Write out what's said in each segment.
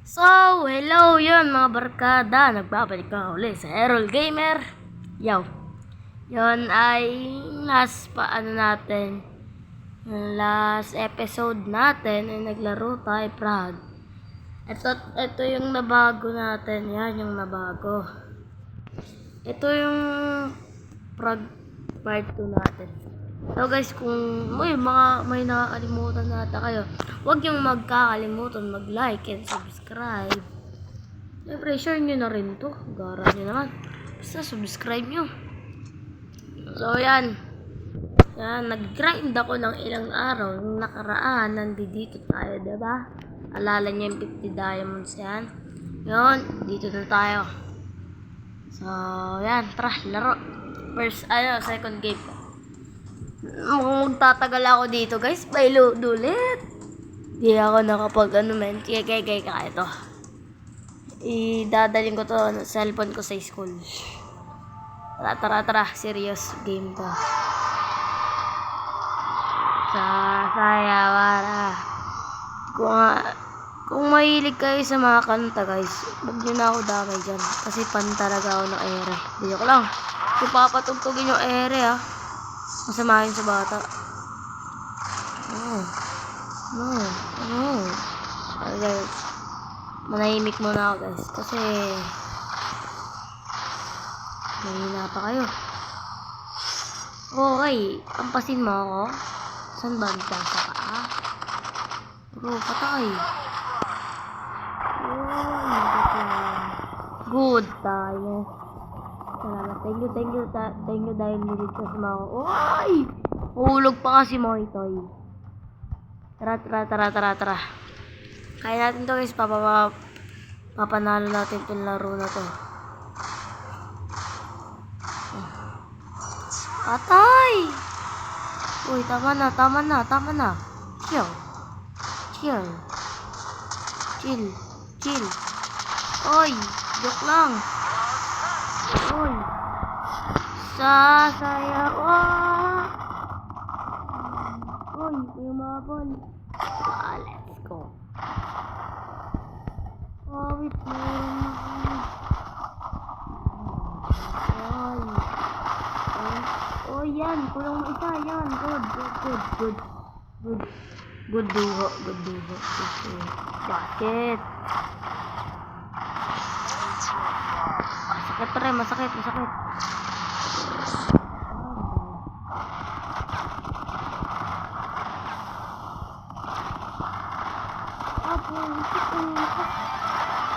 So, hello yun mga barkada. Nagbabalik ka uli sa Errol Gamer. Yo. Yun ay natin. Last episode natin ay naglaro tayo Prague. Ito yung nabago natin. Yan yung nabago. Ito yung Prague part 2 natin. So guys, kung may nakakalimutan nata kayo, huwag yung magkakalimutan mag-like and subscribe. Siyempre, share nyo na rin to. Gara nyo naman. Basta subscribe nyo. So yan. Yan, nag-grind ako ng ilang araw. Nung nakaraan, nandito tayo, diba? Alala nyo yung 50 diamonds yan. Yun, dito na tayo. So, yan, tara, laro. Second game ko. Magtatagal ako dito guys, may load ulit. Di ako nakapag kaya ito. Idadaling ko to cellphone ko sa school. Tara, serious game to. Para. Kung mahilig kayo sa mga kanta guys, huwag nyo na ako damay dyan. Kasi pan talaga ako ng ere. Di ko lang. Ipapatugtugin yung ere Masama yun sa bata. Okay. Manahimik muna ako guys. Kasi mahina pa kayo. Okay. Pampasin mo ako. Saan ba nagtasa ka? Bro, patay. Good tayo. Salamat. Thank you dahil niligtas mo ako. Oy! Hulog pa kasi mo ito. Tara. Kaya natin to guys. Papanalo natin itong laro na to. Patay! Uy, tama na. Chill. Oy, joke lang. Uy. Sasayaw. Uy, umabol. Let's go. Wait. Yan. Kulang mo isa. Yan. Good duho. Bakit? Masakit.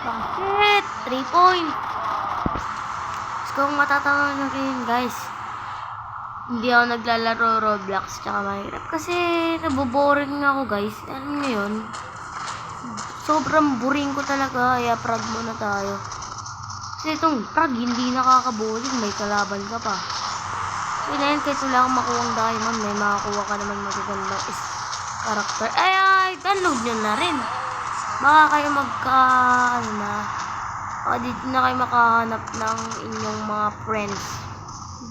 Bakit? 3 points. Kung matatama nyo rin guys, hindi ako naglalaro Roblox tsaka Minecraft kasi naboboring ako guys. Alam nyo yun? Sobrang boring ko talaga. Kaya Prague muna tayo. Kasi itong Prague hindi nakakaboring. May kalaban ka pa. Kaya na yun, kahit wala kang makuha ang diamond, may makakuha ka naman magagandang character. Ay, download nyo na rin. Baka kayo baka dito na kayo makahanap ng inyong mga friends.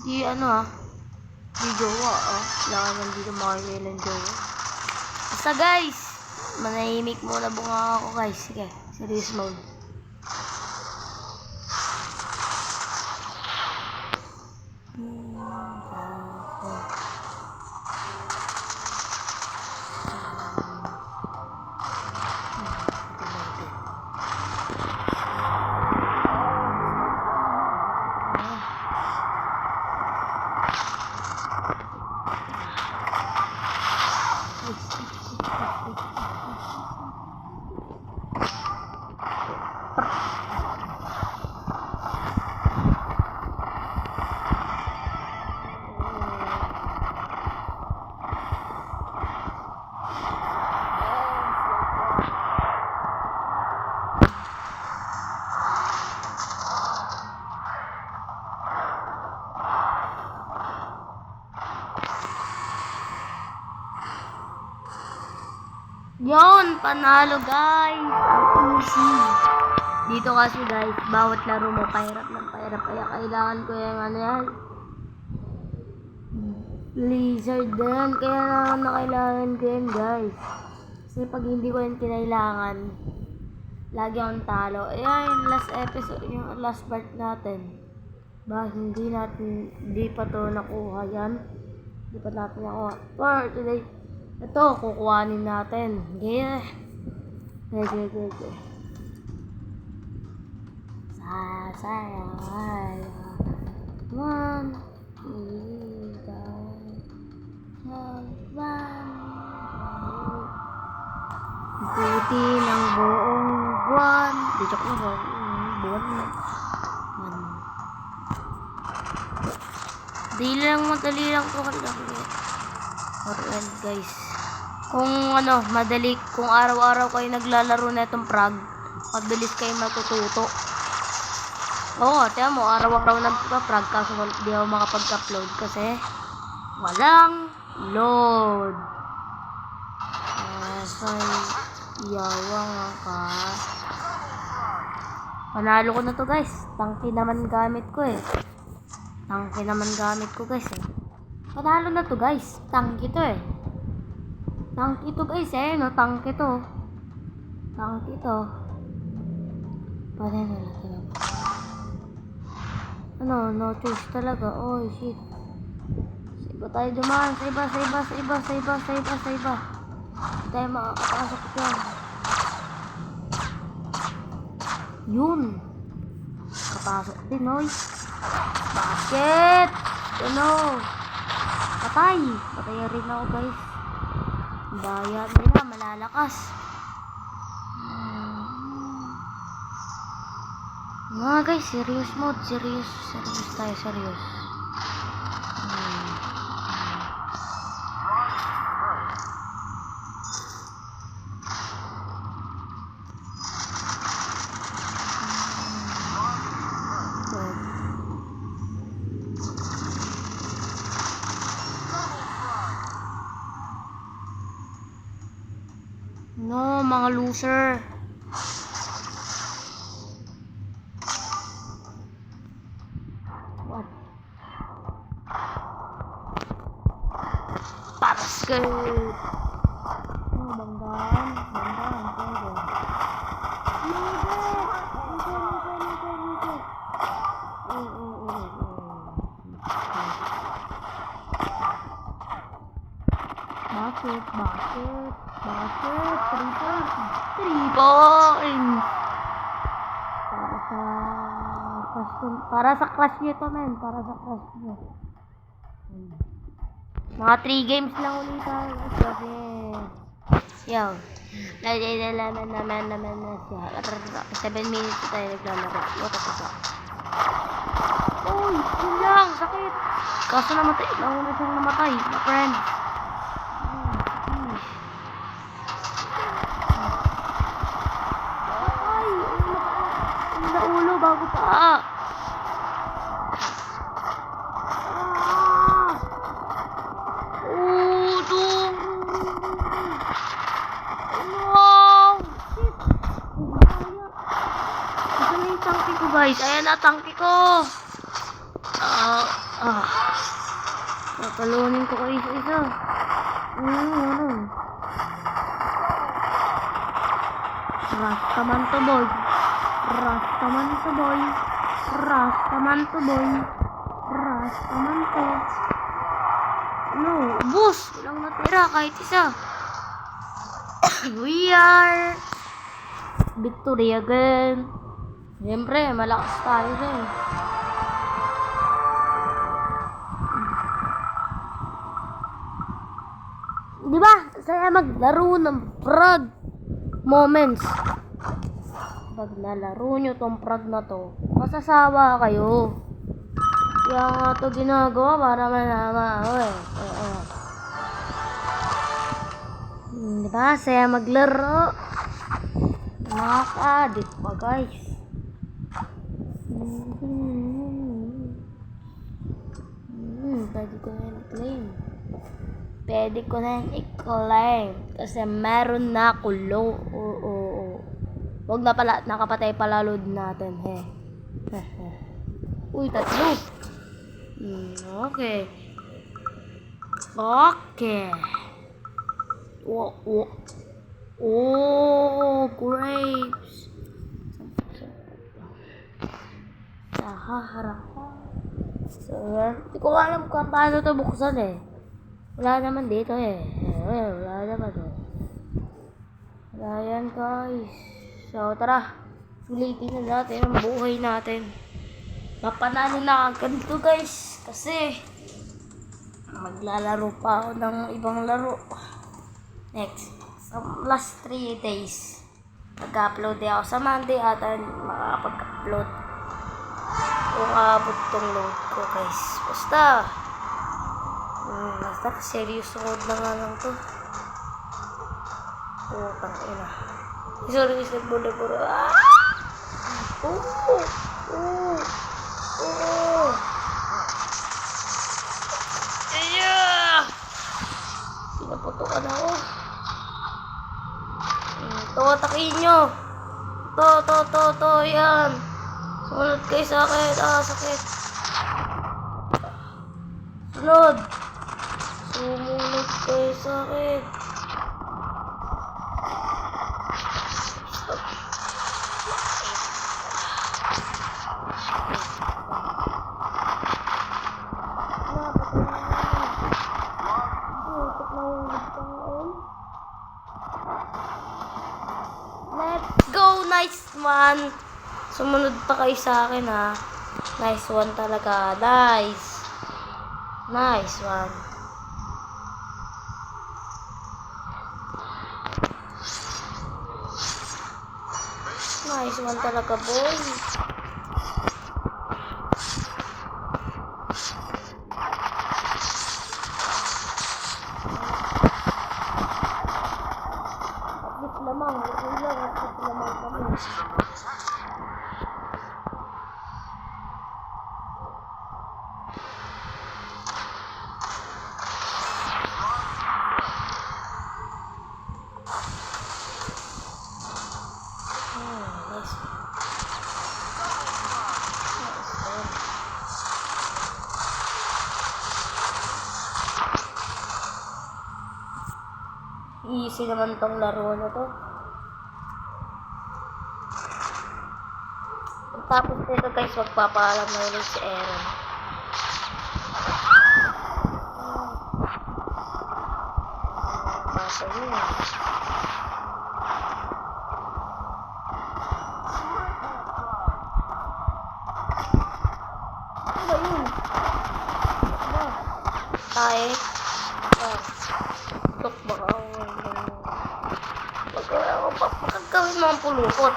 Hindi hindi jowa wala ka naman dito makakailan jowa. Basta guys, manahimik muna bunga ako guys. Sige, serious mode. Yon, panalo guys. Ang easy. Dito kasi guys, bawat laro mo pahirap. Kaya kailangan ko yung yan. Blizzard din. Kaya naman na kailangan ko yan guys. Kasi pag hindi ko yan kinailangan, Lagi akong talo. Ayan, yung last episode, yung last part natin. Hindi pa to nakuha yan. Hindi pa natin nakuha. For today, ito, kukuhanin natin. Yeah. Okay. Sasaya. 1, 2, 3, buti ng buong buwan. Di joke na buwan. Madali lang to guys. Kung madali, kung araw-araw kayo naglalaro na itong frog, mabilis kayo matututo. Oo, tiyan mo, araw-araw nagpa-frog kaso di ako makapag-upload kasi walang load. Yawang ka. Panalo ko na to guys. Tangke naman gamit ko guys Panalo na to guys. Tangke to guys no. Tangke to. Panalo na to. No choice talaga. Oh shit. Sa iba tayo dumaan. Sa iba. Hindi tayo makakapasok dyan. Yun. Kapasok din, oy. Basket! Patay rin ako, guys. Bayad nila, malalakas. Mga guys, serious mode. Serious tayo. No, mga loser. What? Basket. Banggaan. Basket. 3 points. Para sa crush nyo to, men. Mga 3 games lang ulit tayo. Yo. Naman na siya. 7 minutes tayo naglalaro. Uy, yun lang. Sakit. Kaso nauna siyang namatay. My friend. Ulo bago pa. Tangki ko guys. Ayan na tangki ko. Nakalunin ko isa-isa. Rastaman to boy. Bus! Walang natira kahit isa. We are victory again. Siyempre, malakas tayo din. Diba? Saya maglaro ng frog moments. Pag nalaro nyo tong frog na to, masasawa kayo. Kaya nga to ginagawa para malama ako eh. Diba? Saya maglaro. Nakaka-addict pa guys. Pwede ko na i-claim. Kasi meron na ako low. Huwag na pala, nakapatay pala load natin. Uy, 3. Okay. Oh, grapes. harap. So, yan. Hindi ko alam kung paano ito buksan eh. Wala naman dito eh. Wala naman eh. Wala yan guys. So, tara. Sulitin na natin ang buhay natin. Mapanalo na agad ito guys. Kasi, maglalaro pa ako ng ibang laro. Next. So, last 3 days. Mag-upload ako sa Monday at makakapag-upload. Kung aabot tong load ko guys. Basta serious load na nga lang to. Putang ina. Sorry guys, nagbula-bula. Pinaputukan ako. Ito, atakin nyo. To, yan. Sumunod kayo sa akin. Sakit. Sumunod kayo sa akin. Let's go! Nice one! Sumunod pa kayo sa akin ha. Nice one talaga. Nice one. Nice one talaga, boy. At lamang kami. Easy naman tong laro na to. Tapos nito guys, magpapaalam na ulit si Aaron. Basta yun. Ano ba yun? Tayo. Tok baka ako. Pagkagawin mo ang pulupot.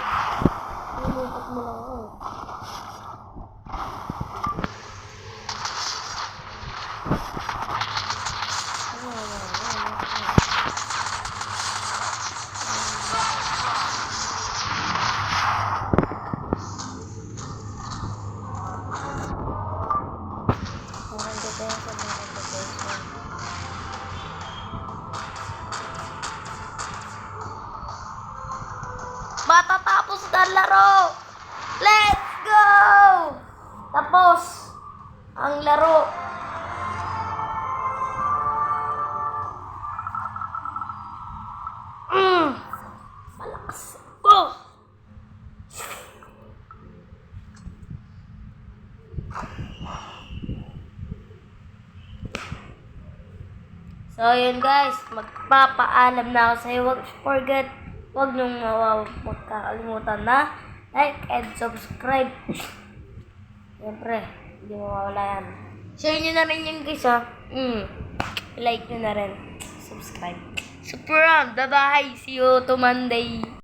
Pulupot mo lang ako. Matatapos na laro! Let's go! Tapos ang laro. Malakas ko! So yun guys, magpapaalam na ako sa iyo. Huwag niyong magkakalimutan na like and subscribe. Siyempre, hindi mo mawala yan. Share nyo na rin yung guys ha. Like nyo na rin. Subscribe. Super bye bye. See you to Monday.